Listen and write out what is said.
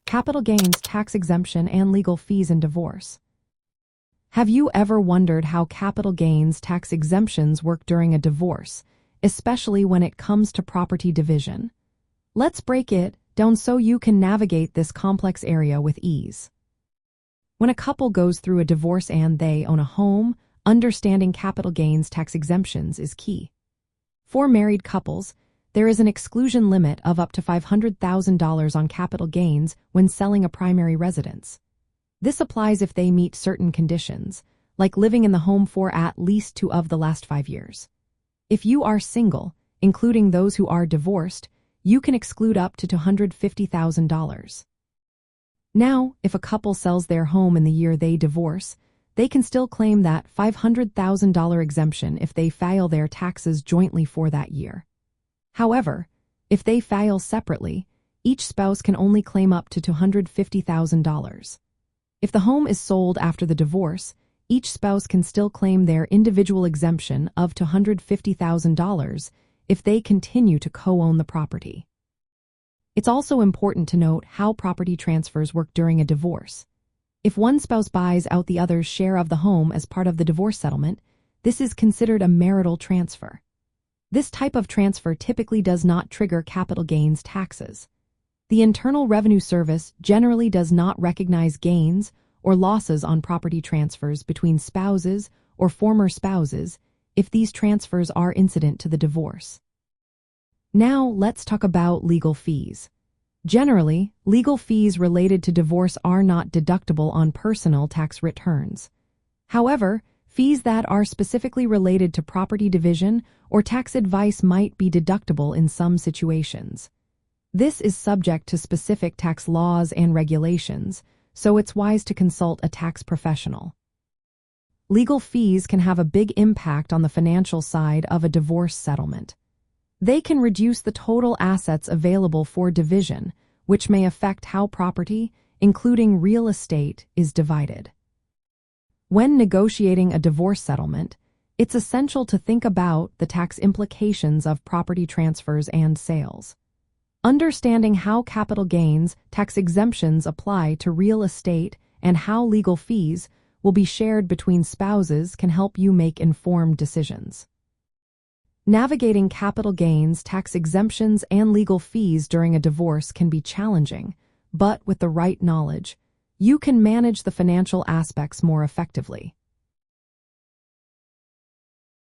Capital gains, tax exemption, and legal fees in divorce. Have you ever wondered how capital gains tax exemptions work during a divorce, especially when it comes to property division? Let's break it down so you can navigate this complex area with ease. When a couple goes through a divorce and they own a home, understanding capital gains tax exemptions is key. For married couples, there is an exclusion limit of up to $500,000 on capital gains when selling a primary residence. This applies if they meet certain conditions, like living in the home for at least 2 of the last 5 years. If you are single, including those who are divorced, you can exclude up to $250,000. Now, if a couple sells their home in the year they divorce, they can still claim that $500,000 exemption if they file their taxes jointly for that year. However, if they file separately, each spouse can only claim up to $250,000. If the home is sold after the divorce, each spouse can still claim their individual exemption of $250,000 if they continue to co-own the property. It's also important to note how property transfers work during a divorce. If one spouse buys out the other's share of the home as part of the divorce settlement, this is considered a marital transfer. This type of transfer typically does not trigger capital gains taxes. The Internal Revenue Service generally does not recognize gains or losses on property transfers between spouses or former spouses if these transfers are incident to the divorce. Now let's talk about legal fees. Generally, legal fees related to divorce are not deductible on personal tax returns. However, fees that are specifically related to property division or tax advice might be deductible in some situations. This is subject to specific tax laws and regulations, so it's wise to consult a tax professional. Legal fees can have a big impact on the financial side of a divorce settlement. They can reduce the total assets available for division, which may affect how property, including real estate, is divided. When negotiating a divorce settlement, it's essential to think about the tax implications of property transfers and sales. Understanding how capital gains tax exemptions apply to real estate and how legal fees will be shared between spouses can help you make informed decisions. Navigating capital gains tax exemptions and legal fees during a divorce can be challenging, but with the right knowledge, you can manage the financial aspects more effectively.